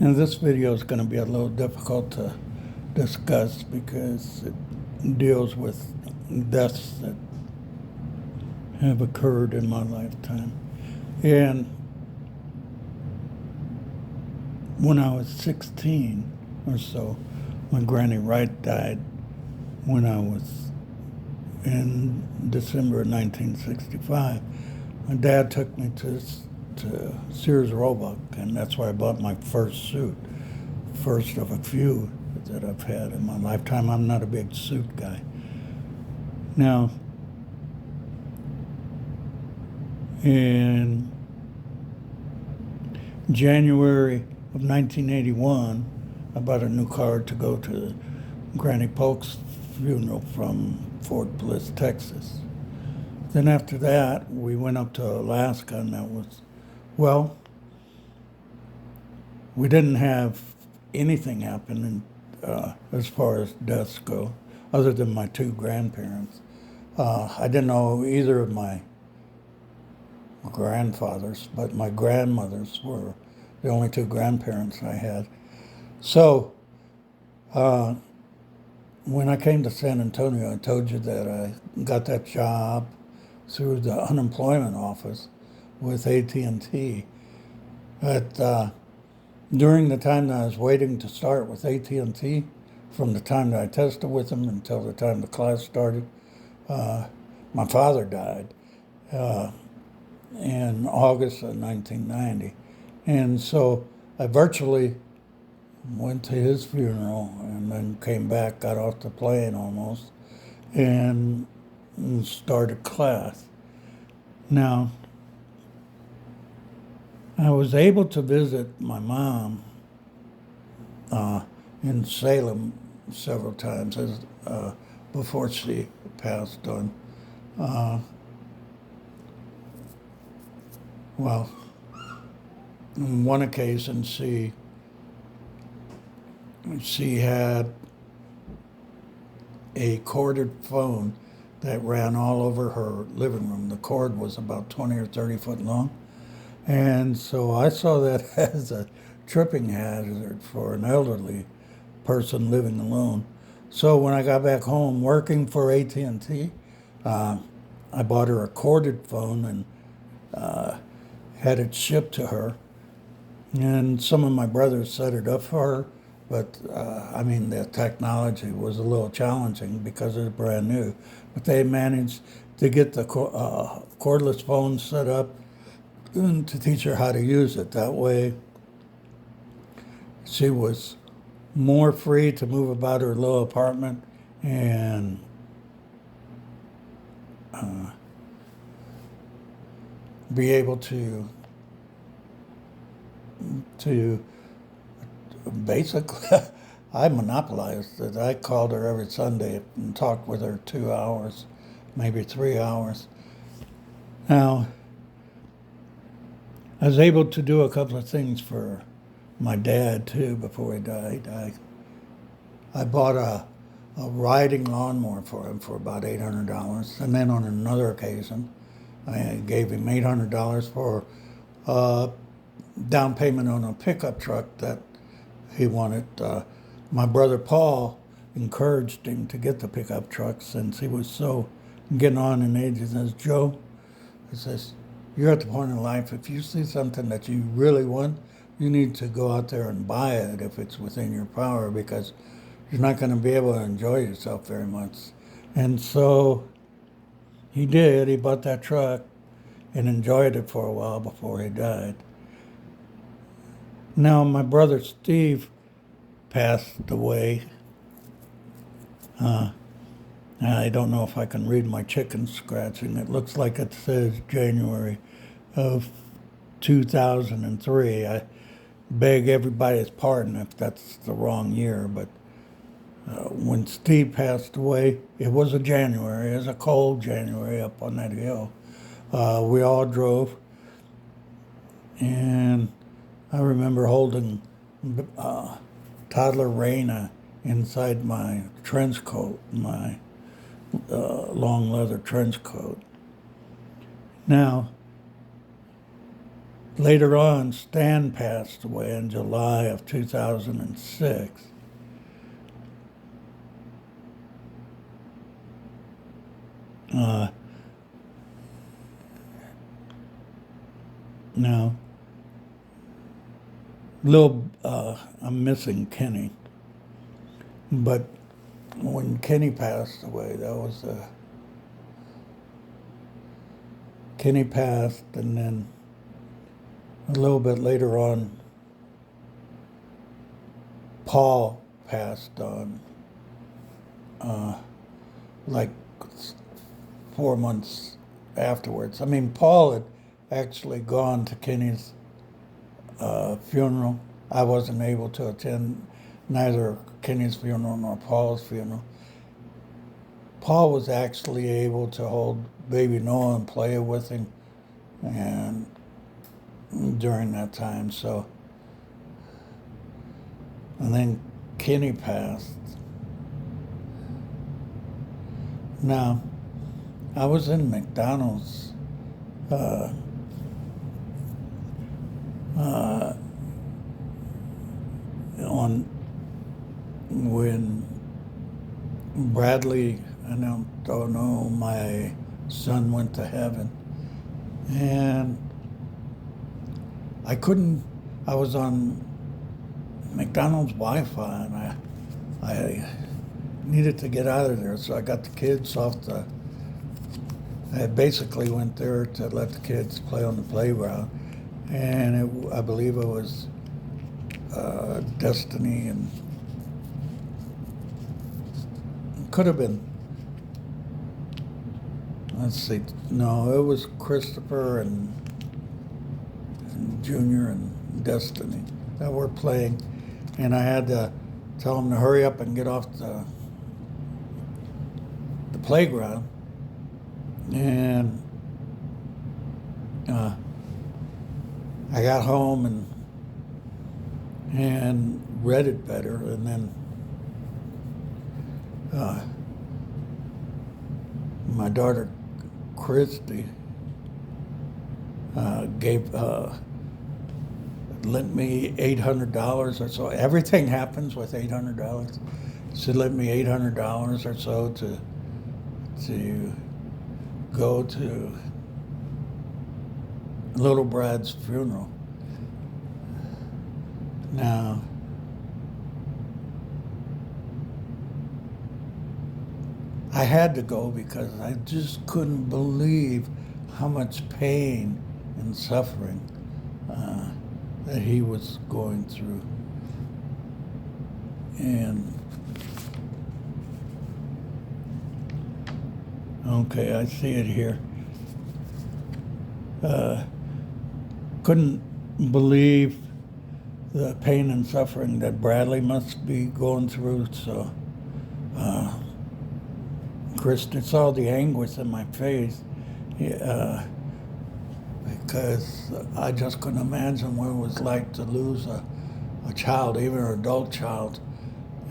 And this video is going to be a little difficult to discuss because it deals with deaths that have occurred in my lifetime. And when I was 16 or so, my Granny Wright died when I was in December of 1965. My dad took me to Sears Roebuck, and that's where I bought my first suit, first of a few that I've had in my lifetime. I'm not a big suit guy. Now, in January of 1981, I bought a new car to go to Granny Polk's funeral from Fort Bliss, Texas. Then after that, we went up to Alaska, and that was, well, we didn't have anything happen as far as deaths go, other than my two grandparents. I didn't know either of my grandfathers, but my grandmothers were the only two grandparents I had. So when I came to San Antonio, I told you that I got that job through the unemployment office with AT&T. But during the time that I was waiting to start with AT&T, from the time that I tested with them until the time the class started, my father died in August of 1990. And so I virtually went to his funeral and then came back, got off the plane almost, and started class. Now, I was able to visit my mom in Salem several times before she passed on. Well, on one occasion, she had a corded phone that ran all over her living room. The cord was about 20 or 30 foot long. And so I saw that as a tripping hazard for an elderly person living alone. So when I got back home working for AT&T, I bought her a corded phone and had it shipped to her. And some of my brothers set it up for her, but I mean, the technology was a little challenging because it was brand new. But they managed to get the cordless phone set up and to teach her how to use it. That way, she was more free to move about her little apartment and be able to basically, I monopolized it. I called her every Sunday and talked with her 2 hours, maybe 3 hours. Now, I was able to do a couple of things for my dad too before he died. I bought a riding lawnmower for him for about $800, and then on another occasion, I gave him $800 for down payment on a pickup truck that he wanted. My brother Paul encouraged him to get the pickup truck since he was so getting on in age. He says, Joe, he says, you're at the point in life, if you see something that you really want, you need to go out there and buy it if it's within your power, because you're not going to be able to enjoy yourself very much. And so he did. He bought that truck and enjoyed it for a while before he died. Now, my brother Steve passed away. I don't know if I can read my chicken scratching. It looks like it says January of 2003. I beg everybody's pardon if that's the wrong year, but when Steve passed away, it was a January. It was a cold January up on that hill. We all drove, and I remember holding toddler Raina inside my trench coat, my long leather trench coat. Now, Later on, Stan passed away in July of 2006. Uh, now, I'm missing Kenny, but when Kenny passed away, Kenny passed, and then a little bit later on, Paul passed on, like 4 months afterwards. I mean, Paul had actually gone to Kenny's funeral. I wasn't able to attend neither Kenny's funeral nor Paul's funeral. Paul was actually able to hold baby Noah and play with him, and during that time, so, and then Kenny passed. Now, I was in McDonald's on when Bradley, I don't know, my son went to heaven, and I was on McDonald's Wi-Fi, and I needed to get out of there, so I got the kids I basically went there to let the kids play on the playground, and I believe it was Destiny, and it could have been, let's see, no, it was Christopher and Junior and Destiny that were playing, and I had to tell them to hurry up and get off the playground, and I got home and read it better, and then my daughter Christy lent me $800 or so. Everything happens with $800. She lent me $800 or so to go to little Brad's funeral. Now, I had to go because I just couldn't believe how much pain and suffering that he was going through. And okay, I see it here. Couldn't believe the pain and suffering that Bradley must be going through. So, Kristen saw the anguish in my face because I just couldn't imagine what it was like to lose a child, even an adult child.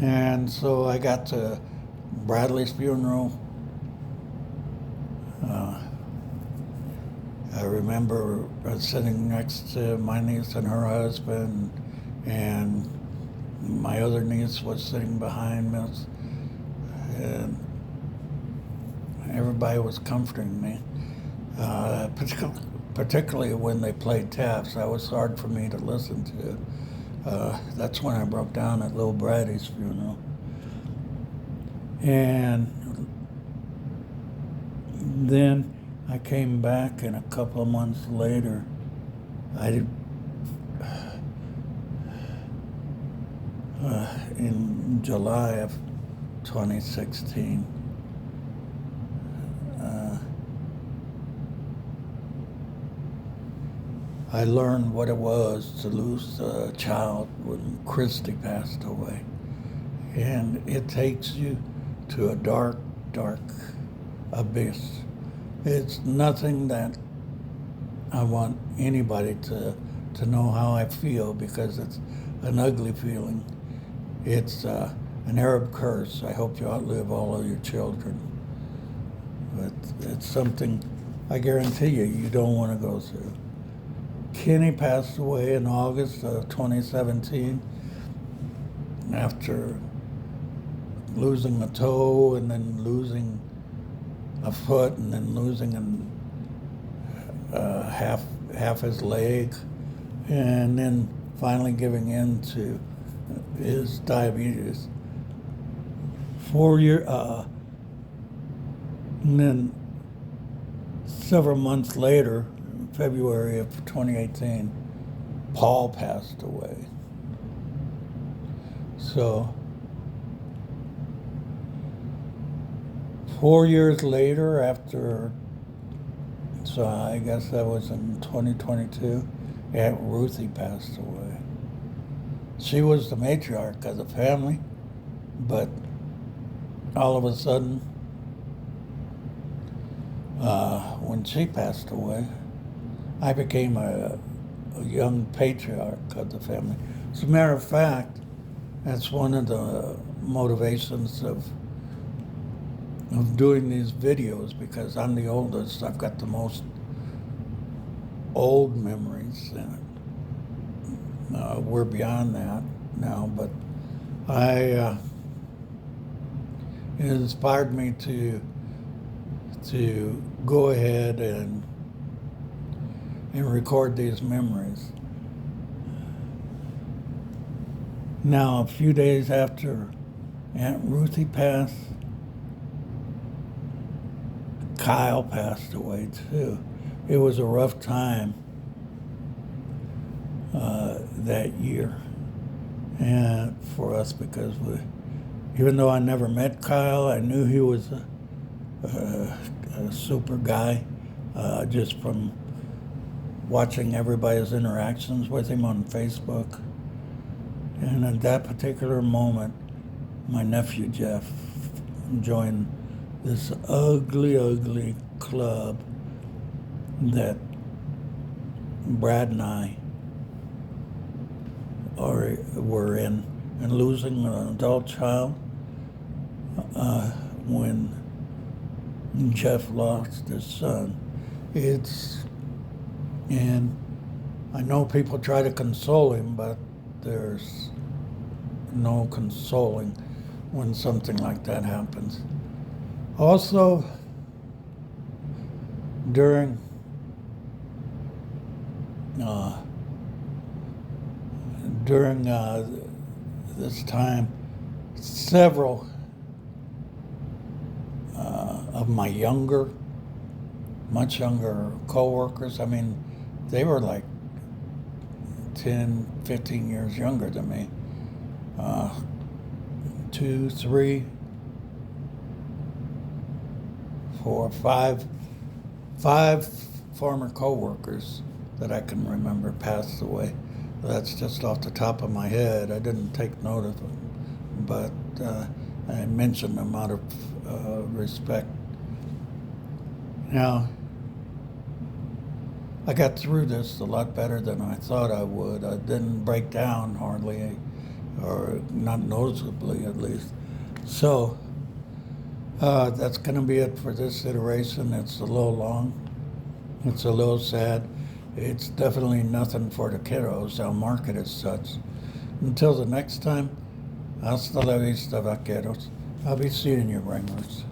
And so I got to Bradley's funeral. I remember sitting next to my niece and her husband, and my other niece was sitting behind me, and everybody was comforting me, particularly when they played taps. That was hard for me to listen to. That's when I broke down at Lil Brady's funeral. And then I came back, and a couple of months later, in July of 2016, I learned what it was to lose a child when Christy passed away. And it takes you to a dark, dark abyss. It's nothing that I want anybody to know how I feel, because it's an ugly feeling. It's an Arab curse. I hope you outlive all of your children. But it's something I guarantee you don't want to go through. Kenny passed away in August of 2017 after losing a toe and then losing a foot and then losing half his leg, and then finally giving in to his diabetes. 4 years, and then several months later, in February of 2018, Paul passed away. So 4 years later, so I guess that was in 2022, Aunt Ruthie passed away. She was the matriarch of the family, but all of a sudden, when she passed away, I became a young patriarch of the family. As a matter of fact, that's one of the motivations of doing these videos, because I'm the oldest. I've got the most old memories, and we're beyond that now, but it inspired me to go ahead and record these memories. Now, a few days after Aunt Ruthie passed, Kyle passed away too. It was a rough time that year, and for us, because even though I never met Kyle, I knew he was a super guy, just from watching everybody's interactions with him on Facebook. And at that particular moment, my nephew Jeff joined this ugly club that Brad and I were in, and losing an adult child when Jeff lost his son. And I know people try to console him, but there's no consoling when something like that happens. Also, during this time, several of my much younger co-workers, I mean, they were like 10, 15 years younger than me. 2, 3, 4, 5 former co-workers that I can remember passed away. That's just off the top of my head. I didn't take note of them, but I mentioned them out of respect. Now, I got through this a lot better than I thought I would. I didn't break down hardly, or not noticeably at least. So that's going to be it for this iteration. It's a little long. It's a little sad. It's definitely nothing for the kiddos. I'll mark it as such. Until the next time, hasta la vista, vaqueros. I'll be seeing you, Wranglers.